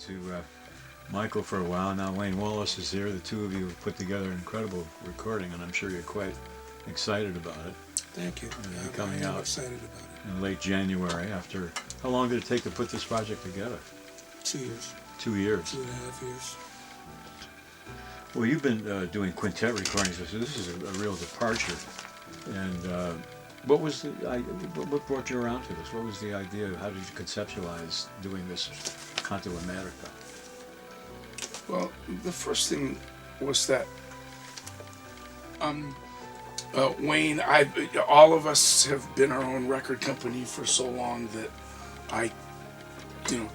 To Michael for a while. Now Wayne Wallace is here. The two of you have put together an incredible recording, and I'm sure you're quite excited about it. Thank you. It'll be coming out excited about it. in late January. After how long did it take to put this project together? 2 years. 2 years. 2.5 years. Well, you've been doing quintet recordings, so this is a real departure. And what was what brought you around to this? What was the idea? How did you conceptualize doing this Canto América? Well, the first thing was that Wayne, all of us have been our own record company for so long that I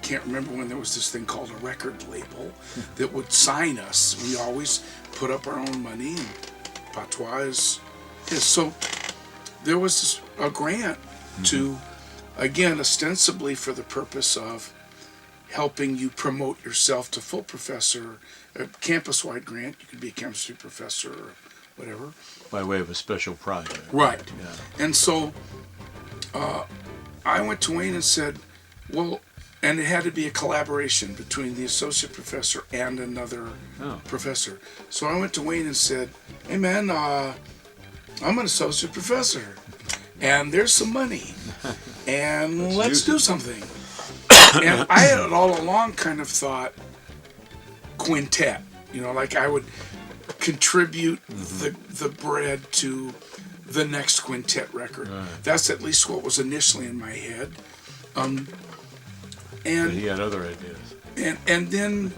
can't remember when there was this thing called a record label that would sign us. We always put up our own money, and Patois. So there was a grant to, again, ostensibly for the purpose of helping you promote yourself to full professor, a campus-wide grant. You could be a chemistry professor or whatever. By way of a special project. Right. Yeah. And so I went to Wayne and said, well, and it had to be a collaboration between the associate professor and another professor. So I went to Wayne and said, hey man, I'm an associate professor and there's some money and let's do something. And I had all along kind of thought quintet, like I would contribute the bread to the next quintet record. Right. That's at least what was initially in my head. And but he had other ideas. And then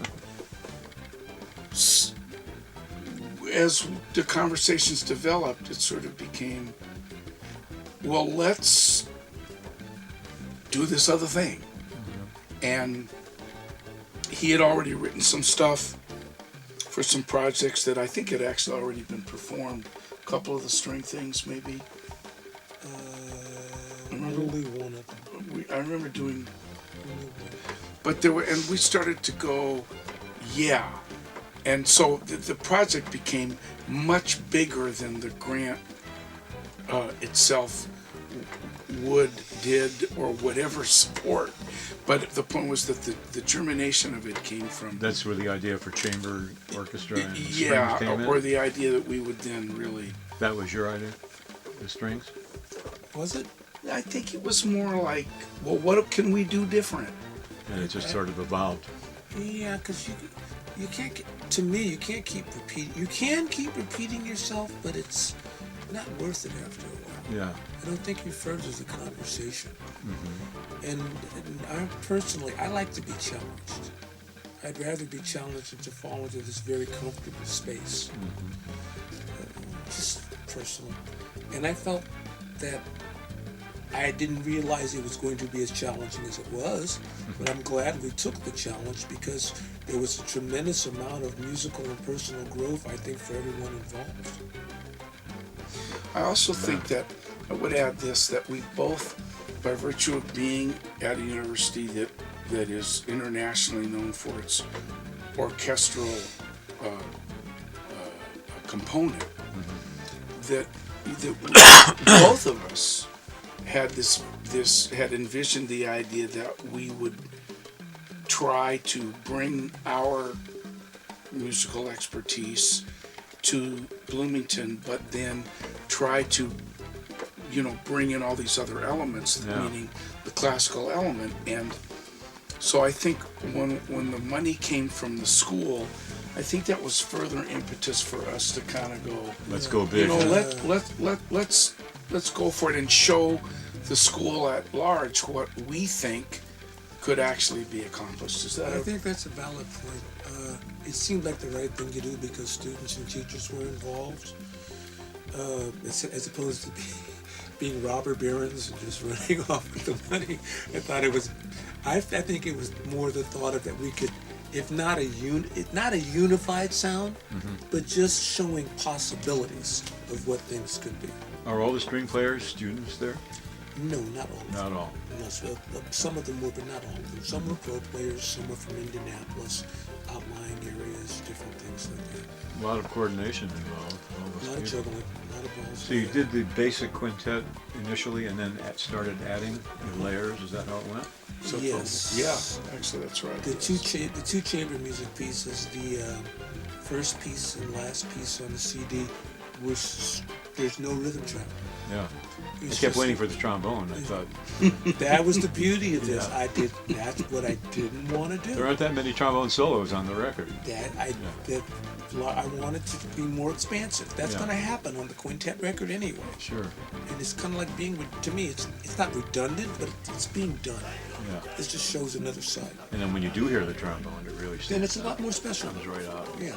as the conversations developed, it sort of became, well, let's do this other thing. And he had already written some stuff for some projects that I think had actually already been performed. A couple of the string things, maybe. Only one of them. I remember doing, but there were, and we started to go, yeah. And so the project became much bigger than the grant itself did, or whatever support. But the point was that the germination of it came from... That's where the idea for chamber orchestra and yeah, strings came in? or the idea that we would then really... That was your idea? The strings? Was it? I think it was more like, well, what can we do different? And it just sort of evolved. Yeah, because you can't, to me, you can't keep repeating. You can keep repeating yourself, but it's not worth it after a while. Yeah. I don't think it furthers the conversation. And I personally, I like to be challenged. I'd rather be challenged than to fall into this very comfortable space. Just personally. And I felt that I didn't realize it was going to be as challenging as it was, but I'm glad we took the challenge because there was a tremendous amount of musical and personal growth, I think, for everyone involved. I also think that I would add this, that we both, by virtue of being at a university that is internationally known for its orchestral component, that both of us had had envisioned the idea that we would try to bring our musical expertise to Bloomington, but then try to bring in all these other elements, meaning the classical element. And so I think when the money came from the school, I think that was further impetus for us to kind of go, let's go big. Let's go for it and show the school at large what we think could actually be accomplished. Is that? I think that's a valid point. It seemed like the right thing to do because students and teachers were involved, as opposed to being robber barons and just running off with the money. I think it was more the thought of that we could, if not not a unified sound, but just showing possibilities of what things could be. Are all the string players students there? No, not all. Not all. No, some of them were, but not all of them. Some were pro players, some were from Indianapolis, outlying areas, different things like that. A lot of coordination involved. A lot of juggling, a lot of balls. So you did the basic quintet initially, and then started adding the layers. Is that how it went? So Yes. Yeah, actually, that's right. The two chamber music pieces, the first piece and last piece on the CD, there's no rhythm track. Yeah. I It's kept just- waiting for the trombone. I thought That was the beauty of this. Yeah. That's what I didn't want to do. there aren't that many trombone solos on the record. I wanted to be more expansive. That's Yeah. going to happen on the quintet record anyway. Sure. And it's kind of like to me, it's not redundant, but it's being done. Yeah. This just shows another side. And then when you do hear the trombone, it really Then it's stands a lot more special. comes right out. Yeah,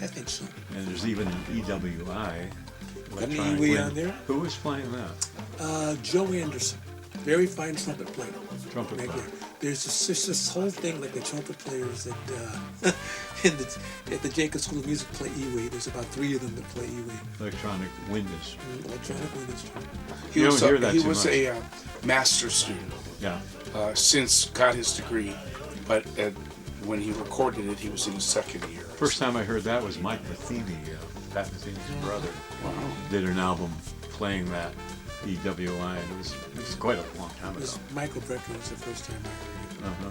I think so. And there's even an EWI. Got an electronic EWI wind. on there? Who was playing that? Joe Anderson, very fine trumpet player. Trumpet Right player. there. There's this whole thing like the trumpet players that at the Jacob School of Music play E-Way. There's about 3 of them that play E-Way. Electronic wind is. Electronic wind instrument. He You was don't hear that he too was much. a master student. Yeah. Since got his degree, but when he recorded it, he was in his second year. First time I heard that was Mike Matheny, Pat Matheny's brother, Wow. did an album playing that EWI, and it was quite a long time It ago. was Michael Brecker was the first time I heard it. Uh-huh.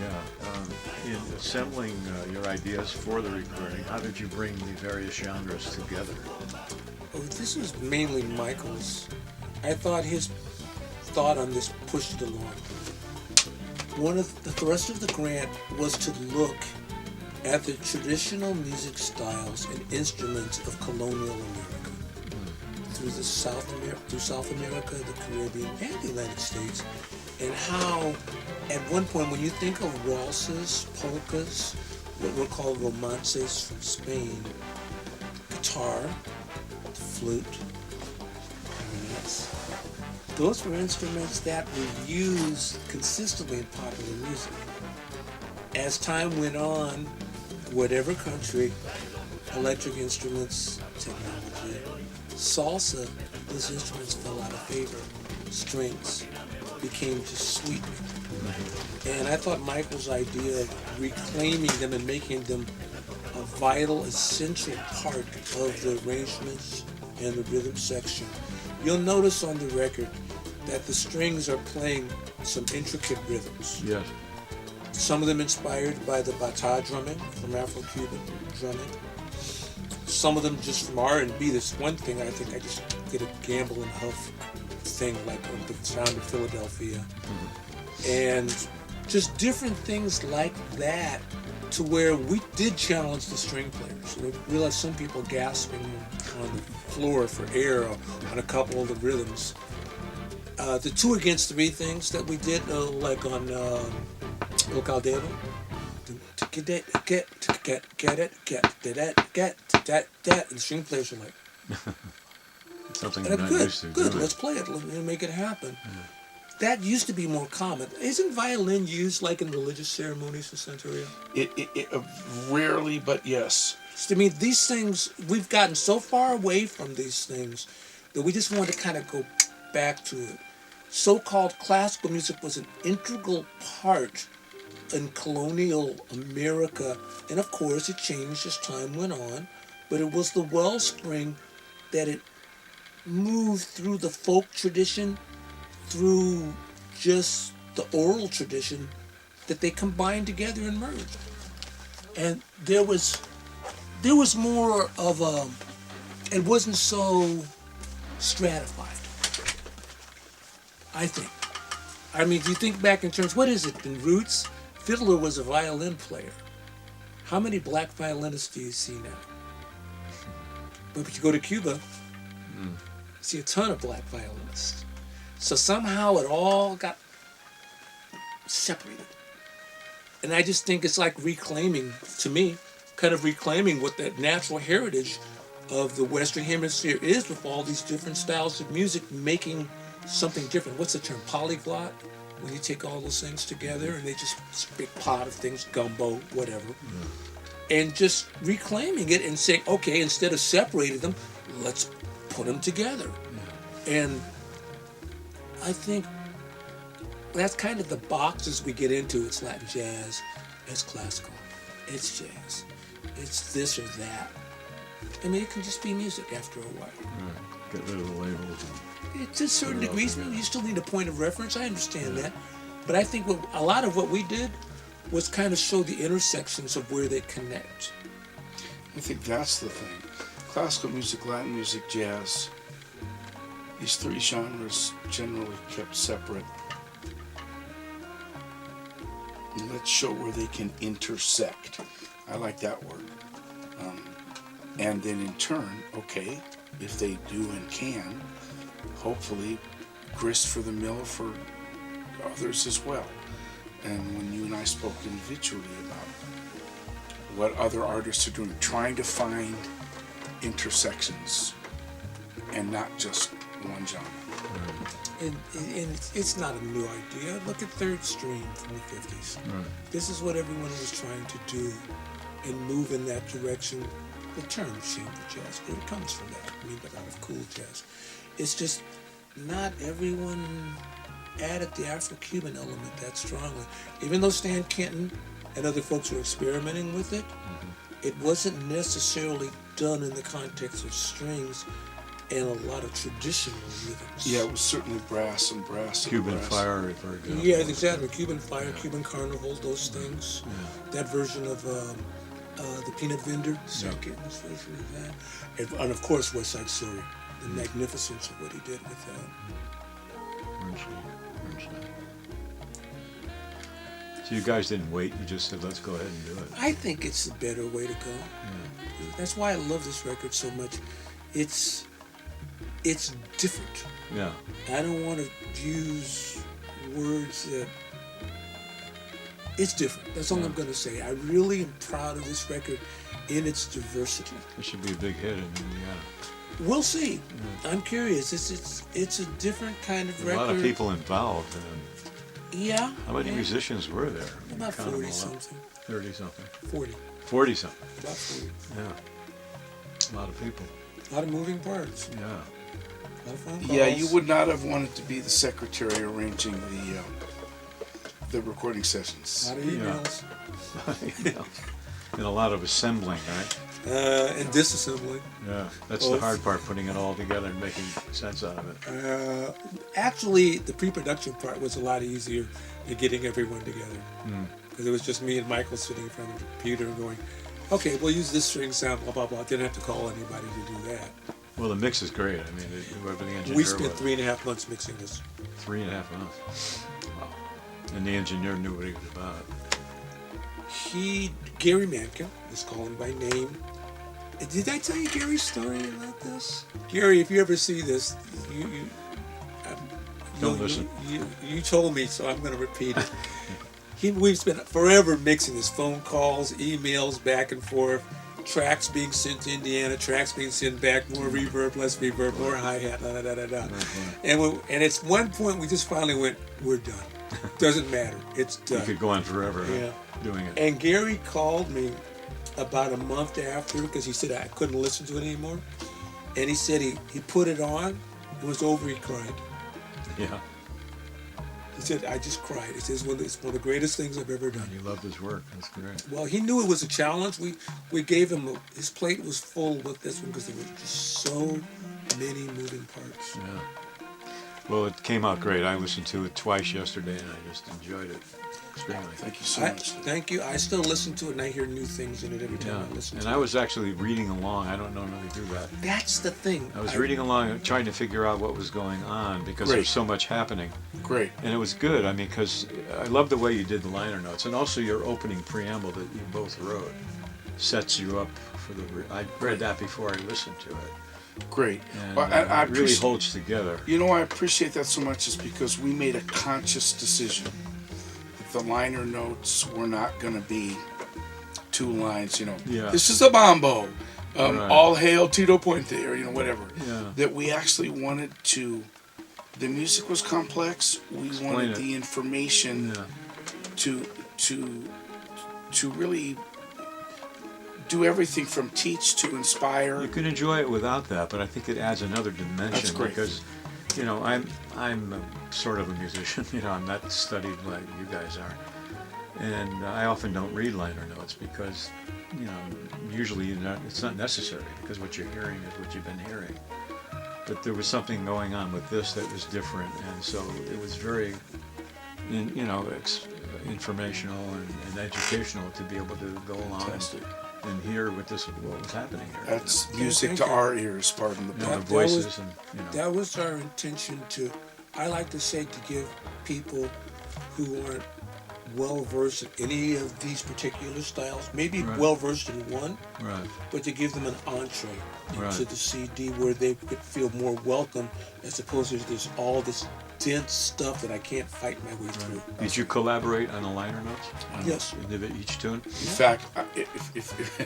Yeah. In assembling your ideas for the recording, how did you bring the various genres together? Oh, this was mainly Michael's. I thought his thought on this pushed it along. One of the thrust of the grant was to look at the traditional music styles and instruments of colonial America through South America, the Caribbean, and the United States, and how, at one point, when you think of waltzes, polkas, what were called romances from Spain, guitar, the flute, clarinets, those were instruments that were used consistently in popular music. As time went on, whatever country, electric instruments, technology, salsa, those instruments fell out of favor. Strings became just sweet. And I thought Michael's idea of reclaiming them and making them a vital, essential part of the arrangements and the rhythm section. You'll notice on the record that the strings are playing some intricate rhythms. Yes. Some of them inspired by the Patois drumming from Afro-Cuban drumming. Some of them just from R&B. This one thing I think I just did a Gamble and Huff thing, like on the sound of Philadelphia. And just different things like that, to where we did challenge the string players. We realized some people gasping on the floor for air on a couple of the rhythms. The 2 against 3 things that we did, like on El Caldero, and the string players are like, Something and you're not good, used to good, doing. let's play it, let's make it happen. That used to be more common. Isn't violin used like in religious ceremonies in Santeria? It rarely, but yes. I mean, these things, we've gotten so far away from these things that we just want to kind of go back to it. So-called classical music was an integral part in colonial America, and of course it changed as time went on, but it was the wellspring that it moved through the folk tradition, through just the oral tradition, that they combined together and merged. And there was more of a, it wasn't so stratified, I think. I mean, if you think back in terms, what is it, in roots? Fiddler was a violin player. How many black violinists do you see now? But if you go to Cuba, you see a ton of black violinists. So somehow it all got separated. And I just think it's like reclaiming, to me, kind of reclaiming what that natural heritage of the Western Hemisphere is, with all these different styles of music making something different. What's the term? Polyglot? When you take all those things together and they just, it's a big pot of things, gumbo, whatever. And just reclaiming it and saying, okay, instead of separating them, let's put them together. And I think that's kind of the boxes we get into. It's Latin jazz, it's classical, it's jazz, it's this or that. I mean, it can just be music after a while. Right. Get rid of the labels. To certain degrees, you still need a point of reference. I understand that. But I think a lot of what we did was kind of show the intersections of where they connect. I think that's the thing. Classical music, Latin music, jazz, these three genres generally kept separate. And let's show where they can intersect. I like that word. And then in turn, okay, if they do and can, hopefully grist for the mill for others as well. And when you and I spoke individually about what other artists are doing, trying to find intersections and not just one genre. And it's not a new idea. Look at Third Stream from the 50s. Right. This is what everyone was trying to do and move in that direction. The term chamber jazz, it comes from that. I mean, but out of cool jazz. It's just not everyone added the Afro-Cuban element that strongly. Even though Stan Kenton and other folks were experimenting with it, it wasn't necessarily done in the context of strings and a lot of traditional rhythms. Yeah, it was certainly brass and brass. Cuban brass. Fire, for example. Yeah, exactly. Cuban Fire, Cuban Carnival, those things. That version of the Peanut Vendor, Stan Kenton's version of that. And of course, West Side Story, the magnificence of what he did with that. So you guys didn't wait, you just said, let's go ahead and do it. I think it's the better way to go. That's why I love this record so much. It's different. Yeah. I don't want to use words that... It's different. That's all I'm going to say. I really am proud of this record in its diversity. It should be a big hit in Indiana. We'll see. I'm curious. It's a different kind of record. A lot of people involved. Yeah. How many musicians were there? About 40-something. 30-something. 40. 40-something. About 40. Yeah. A lot of people. A lot of moving parts. Yeah. A lot of phone calls. Yeah, you would not have wanted to be the secretary arranging the recording sessions. A lot of emails. And a lot of assembling, right? And disassembling. Yeah, that's the hard part, putting it all together and making sense out of it. Actually, the pre-production part was a lot easier than getting everyone together. Because it was just me and Michael sitting in front of the computer and going, okay, we'll use this string sound, blah, blah, blah. Didn't have to call anybody to do that. Well, the mix is great. I mean, whoever the engineer We spent was. 3.5 months mixing this. 3.5 months. Wow. And the engineer knew what he was about. Gary Mankin, let's call him by name. Did I tell you Gary's story about this? Gary, if you ever see this, Don't listen. You told me, so I'm going to repeat it. We've spent forever mixing this, phone calls, emails, back and forth, tracks being sent to Indiana, tracks being sent back, more reverb, less reverb, more hi-hat, da-da-da-da-da. And at one point, we just finally went, we're done. Doesn't matter. It's done. You could go on forever doing it. And Gary called me about a month after because he said I couldn't listen to it anymore. And he said he put it on. It was over. He cried. Yeah. He said, I just cried. He says, it's one of the greatest things I've ever done. He loved his work. That's great. Well, he knew it was a challenge. We gave him, his plate was full with this one because there were just so many moving parts. Yeah. Well, it came out great. I listened to it twice yesterday, and I just enjoyed it extremely. Thank you so much. Thank you. I still listen to it, and I hear new things in it every time I listen to it. And I was actually reading along. I don't normally do that. That's the thing. I was reading along, trying to figure out what was going on because there's so much happening. Great. And it was good. I mean, because I love the way you did the liner notes, and also your opening preamble that you both wrote sets you up for the. I read that before I listened to it. Great. And Well, I it really appreciate- holds together. You know why I appreciate that so much is because we made a conscious decision that the liner notes were not going to be 2 lines, Yeah. This is a bombo, Right. all hail Tito Puente, or, whatever. Yeah. That we actually wanted to, the music was complex, we Explain wanted it. the information Yeah. to really do everything from teach to inspire. You can enjoy it without that, but I think it adds another dimension. That's great. Because, I'm sort of a musician. I'm not studied like you guys are, and I often don't read liner notes because, usually it's not necessary because what you're hearing is what you've been hearing. But there was something going on with this that was different, and so it was very, informational and educational to be able to go along and hear what was happening here. That's music to our ears, pardon the pun. The voices and That was our intention I like to say, to give people who aren't well versed in any of these particular styles, maybe Right. well versed in one, right. but to give them an entree Right. into the CD where they could feel more welcome, as opposed to there's all this dense stuff that I can't fight my way through. Did you collaborate on the liner notes? Yes. Each tune? In fact, if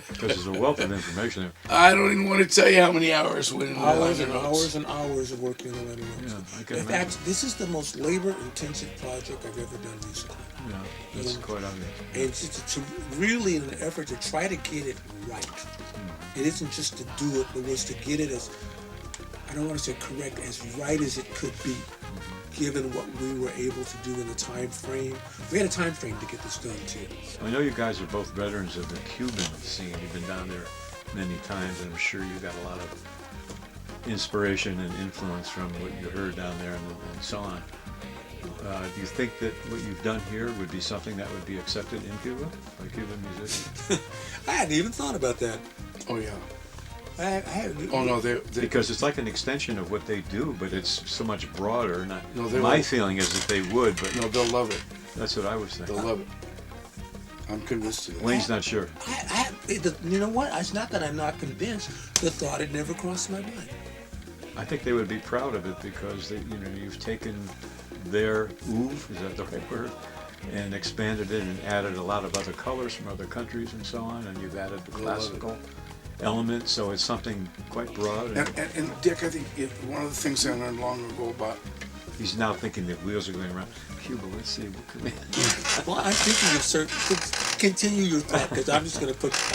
Because there's a wealth of information there. I don't even want to tell you how many hours went into the Hours liner and notes. hours and hours of working on the liner notes. Yeah, I can In imagine. fact, this is the most labor-intensive project I've ever done recently. Yeah, that's quite obvious. And it's just to really in an effort to try to get it right. It isn't just to do it, it was to get it as, I don't want to say correct, as right as it could be, given what we were able to do in the time frame. We had a time frame to get this done too. I know you guys are both veterans of the Cuban scene. You've been down there many times, and I'm sure you got a lot of inspiration and influence from what you heard down there and so on. Do you think that what you've done here would be something that would be accepted in Cuba by Cuban musicians? I hadn't even thought about that. Oh yeah. I hadn't. Oh no, they Because it's like an extension of what they do, but it's so much broader. No, they My will. feeling is that they would, but no, they'll love it. that's what I was thinking. They'll love it. I'm convinced of it. Wayne's not sure. You know what? It's not that I'm not convinced. The thought had never crossed my mind. I think they would be proud of it because you've taken their oeuvre, is that the right word, and expanded it and added a lot of other colors from other countries and so on, and you've added the classical element, so it's something quite broad. And Dick, I think one of the things I learned long ago about He's now thinking the wheels are going around. Cuba, let's see, what can we... Well, I'm thinking of continue your thought, because I'm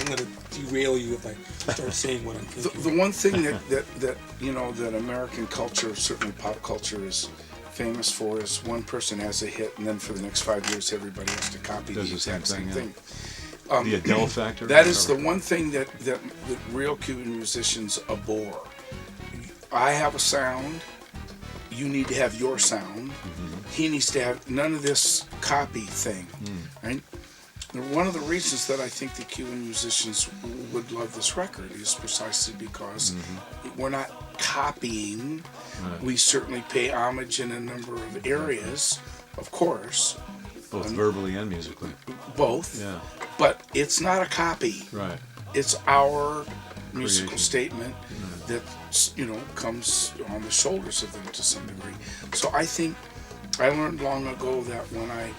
going to derail you if I start saying what I'm thinking. the one thing that American culture, certainly pop culture, is famous for is one person has a hit, and then for the next 5 years, everybody has to copy the Does the exact same same thing, thing. the Adele factor? That is the one thing that real Cuban musicians abhor. I have a sound. You need to have your sound. He needs to have none of this copy thing, right? And one of the reasons that I think the Cuban musicians would love this record is precisely because we're not copying. Right. We certainly pay homage in a number of areas, of course, Both verbally and musically. both. Yeah, But it's not a copy. right. It's our musical Creation. statement that comes on the shoulders of them to some degree. So I think I learned long ago that when I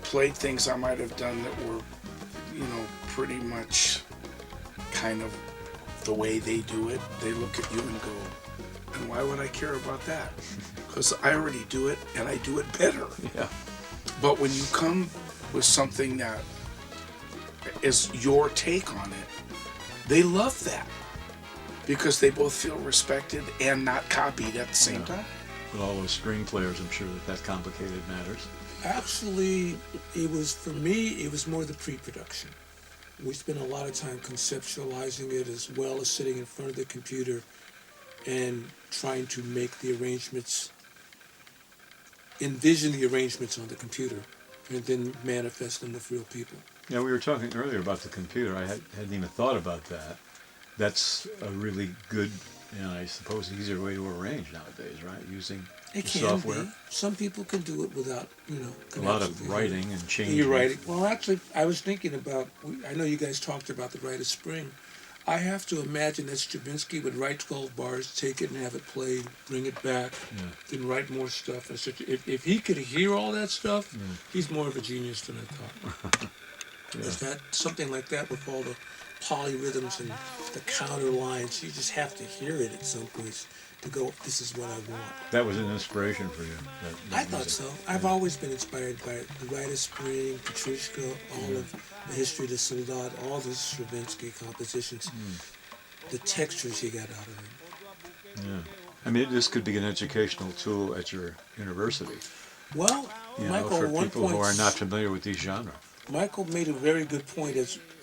played things I might have done that were, pretty much kind of the way they do it, they look at you and go, and why would I care about that? Because I already do it and I do it better. Yeah. But when you come with something that is your take on it, they love that because they both feel respected and not copied at the same time. With all those string players, I'm sure that complicated matters. Actually, for me, it was more the pre-production. We spent a lot of time conceptualizing it as well as sitting in front of the computer and trying to make the arrangements, envision the arrangements on the computer, and then manifest them with real people. Yeah, we were talking earlier about the computer. I hadn't even thought about that. That's a really good, I suppose, easier way to arrange nowadays, right? Using It the can software. be. Some people can do it without, A lot of writing and changing. You're right. Well, actually, I was thinking about, I know you guys talked about the Rite of Spring. I have to imagine that Stravinsky would write 12 bars, take it and have it played, bring it back, then write more stuff. If he could hear all that stuff, he's more of a genius than I thought. Is that something like that with all the polyrhythms and the counter lines? You just have to hear it at some point to go, this is what I want. That was an inspiration for you. I thought so. I've always been inspired by the Rite of Spring, Petrushka, all of the History of the Soldat, all the Stravinsky compositions, the textures he got out of them. Yeah. I mean, this could be an educational tool at your university. Well, Michael, for at one people point, who are not familiar with these genres. Michael made a very good point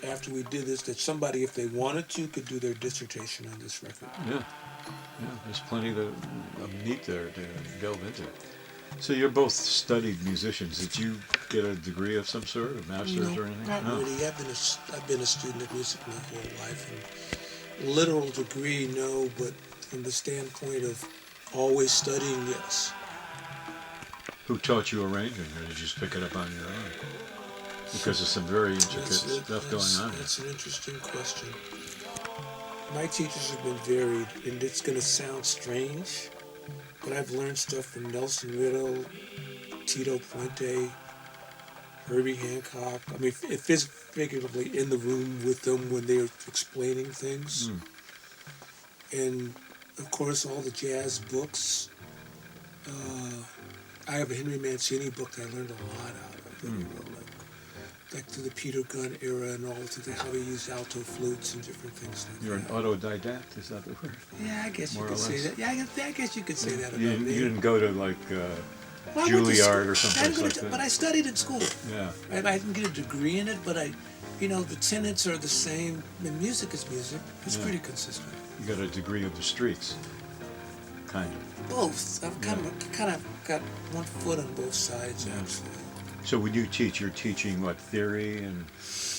after we did this, that somebody, if they wanted to, could do their dissertation on this record. Yeah. Yeah, there's plenty of meat there to delve into. So you're both studied musicians. Did you get a degree of some sort, a master's or anything? Not really. I've been a student of music my whole life. And literal degree, no, but from the standpoint of always studying, yes. Who taught you arranging, or did you just pick it up on your own? Because there's some very intricate stuff going on. That's an interesting question. My teachers have been varied, and it's going to sound strange, but I've learned stuff from Nelson Riddle, Tito Puente, Herbie Hancock. I mean, figuratively in the room with them when they're explaining things. And, of course, all the jazz books. I have a Henry Mancini book that I learned a lot out of. Like through the Peter Gunn era and all through how he used alto flutes and different things like You're that. an autodidact, is that the word? Yeah, I guess you More could or say less. that. Yeah, I guess you could say that about You me. didn't go to like Well, I went to Juilliard or school. someplace like that. But I studied at school. Yeah. I didn't get a degree in it, but the tenets are the same. I mean, music is music. It's pretty consistent. You got a degree of the streets, kind of. Both. I've kind of got one foot on both sides, actually. So when you teach, you're teaching what, theory and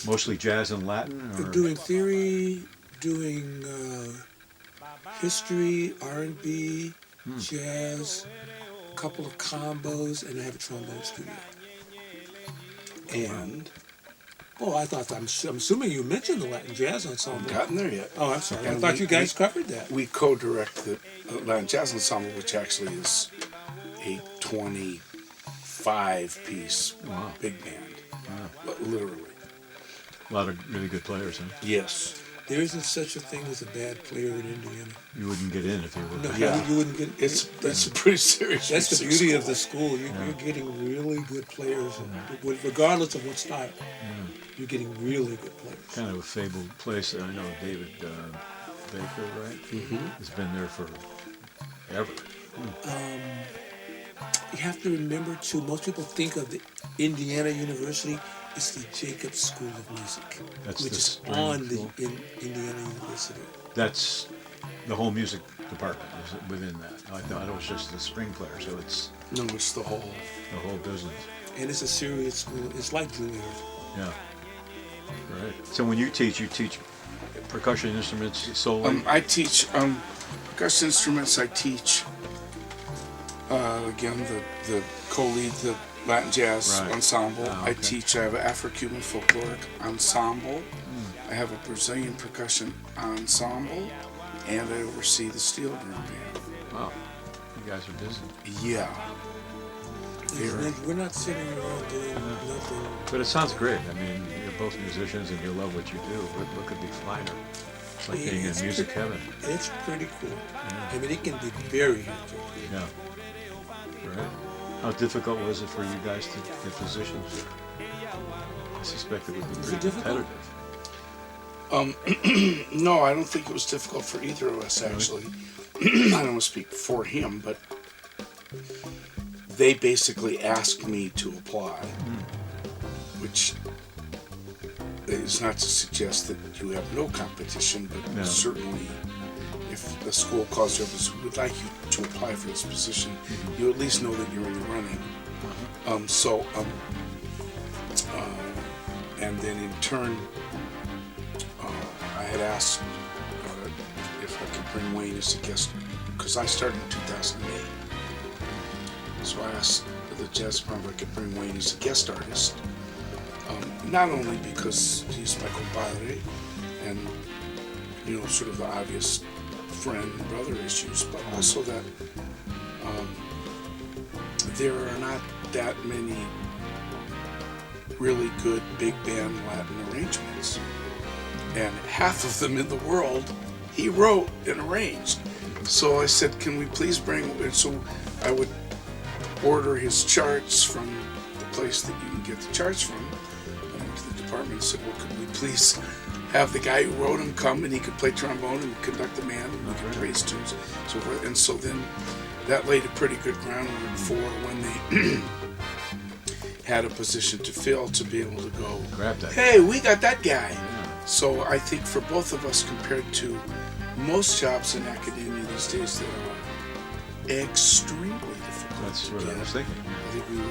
mostly jazz and Latin? Or? Doing theory, doing history, R&B, jazz, a couple of combos, and I have a trombone studio. And I'm assuming you mentioned the Latin Jazz Ensemble. haven't gotten there yet. Oh, I'm sorry. I And thought you guys covered that. We co-direct the Latin Jazz Ensemble, which actually is a 25-piece big band. Literally. A lot of really good players, huh? Yes. There isn't such a thing as a bad player in Indiana. You wouldn't get in if you were. No, Yeah. you wouldn't get. It's a pretty serious. That's the music beauty school. of the school. You're getting really good players, regardless of what style. You're getting really good players. Kind of a fabled place. I know David Baker, right? Has been there forever. You have to remember too. Most people think of the Indiana University. It's the Jacobs School of Music, That's which the is spring on school. the Indiana University. That's the whole music department is within that. I thought it was just the string player, so it's No, it's the whole. the whole business. And it's a serious school. It's like Juilliard. Yeah. Right. So when you teach percussion instruments solely? I teach percussion instruments. I teach again the co-lead the Latin Jazz Ensemble. Okay. I have an Afro-Cuban folkloric ensemble. I have a Brazilian percussion ensemble, and I oversee the steel drum band. Wow. You guys are busy. Yeah. We're not sitting around doing nothing. But it sounds great. I mean, you're both musicians and you love what you do. What could be finer? It's like being in music heaven. It's pretty cool. I mean, it can be very hectic. Yeah. Right. How difficult was it for you guys to get positions? I suspect it would be pretty difficult? competitive. No, I don't think it was difficult for either of us, actually. I don't want to speak for him, but they basically asked me to apply, which is not to suggest that you have no competition, but certainly if the school calls you up and says, we would like you to apply for this position, you at least know that you're in the running. And then in turn, I had asked if I could bring Wayne as a guest, because I started in 2008. So I asked the jazz department if I could bring Wayne as a guest artist, not only because he's my compadre and sort of the obvious friend and brother issues, but also that there are not that many really good big band Latin arrangements, and half of them in the world he wrote and arranged. So I said, can we please bring, and so I would order his charts from the place that you can get the charts from. I went to the department and said, well, could we please have the guy who wrote him come, and he could play trombone and conduct the band, and we could play his tunes, so forth. And so then that laid a pretty good groundwork for when they had a position to fill, to be able to go, grab that. Hey, we got that guy. Yeah. So I think for both of us, compared to most jobs in academia these days, that are extremely difficult. That's what I was thinking. I think we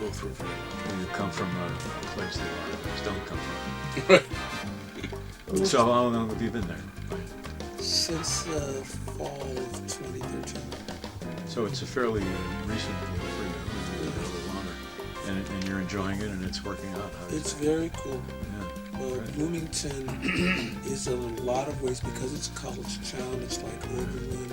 both were very lucky. You come from a place that a lot of us don't come from. So how long have you been there? Since fall of 2013. So it's a fairly recent deal for you, a little longer, and you're enjoying it, and it's working out. It's very cool. Yeah. Right. Bloomington is in a lot of ways, because it's a college town. It's like Oberlin,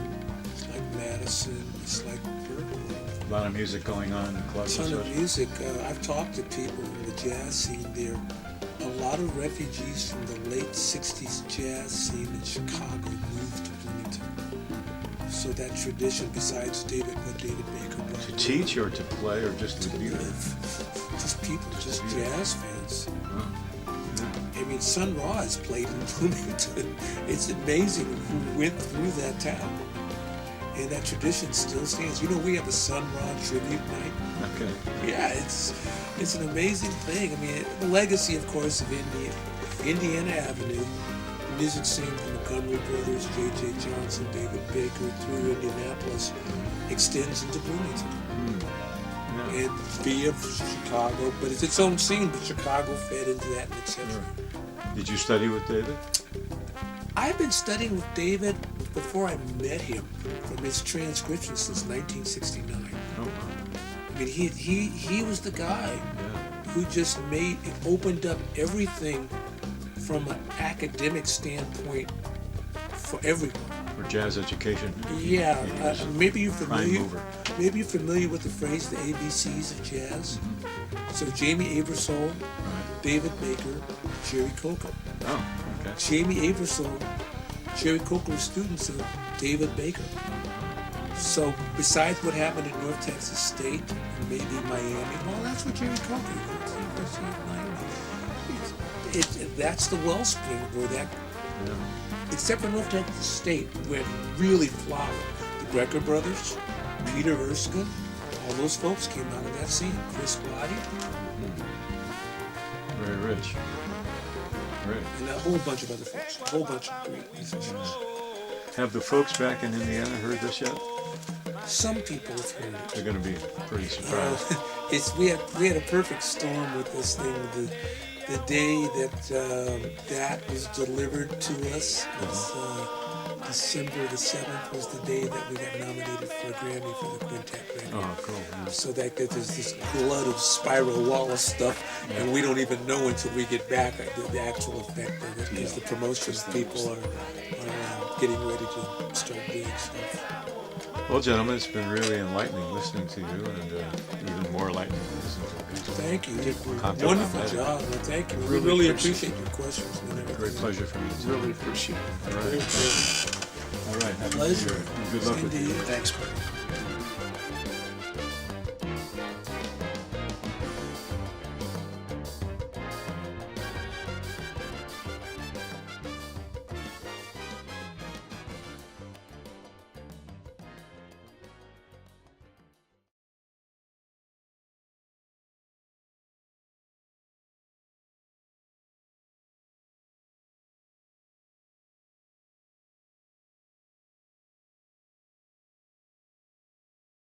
it's like Madison, it's like Berkeley. A lot of music going on in the clubs. A ton of music. I've talked to people in the jazz scene there. A lot of refugees from the late 60s jazz scene in Chicago moved to Bloomington. So that tradition, besides David Baker brought to teach or to play or just to be there? Just people, just jazz fans. Oh. Yeah. I mean, Sun Ra has played in Bloomington. It's amazing who went through that town. And that tradition still stands. You know, we have a Sun Ra tribute night. Okay. Yeah, it's an amazing thing. I mean, the legacy, of course, of Indiana Avenue, music scene from Montgomery Brothers, J.J. Johnson, David Baker, through Indianapolis, extends into Bloomington. Yeah. And via Chicago, but it's its own scene, but Chicago fed into that, and etc. Sure. Did you study with David? I've been studying with David before I met him, from his transcription since 1969. Oh, wow. I mean, he was the guy who just opened up everything from an academic standpoint for everyone. For jazz education. Yeah, maybe you're Prime familiar. mover. Maybe you're familiar with the phrase "the ABCs of jazz." Mm-hmm. So Jamie Aebersold, Right. David Baker, Jerry Coker. Oh, okay. Jamie Aebersold, Jerry Coker were students of David Baker. So besides what happened at North Texas State and maybe Miami, well, that's what Jerry Coker did. University of Miami. That's the wellspring where that, except for North Texas State, where it really flowered. The Grecker brothers, Peter Erskine, all those folks came out of that scene. Chris Body. Very rich. Right. And a whole bunch of other folks. A whole bunch of great musicians. Have the folks back in Indiana heard this yet? Some people have heard it. They're going to be pretty surprised. We had a perfect storm with this thing. The day that was delivered to us was December the 7th was the day that we got nominated for a Grammy for the Quintet Grammy. Oh, cool. Yeah. So that there's this glut of Spiro Wallace stuff, and we don't even know until we get back the actual effect of it, because the promotions people are getting ready to start doing stuff. Well, gentlemen, it's been really enlightening listening to you, and even more enlightening listening to you. Thank you. Canto Wonderful América. job. Well, thank you. We really appreciate your questions and everything. Great pleasure for me. Really appreciate it. All right. All right. Happy New Pleasure. Year. Good luck with you. Indeed. Thanks, buddy.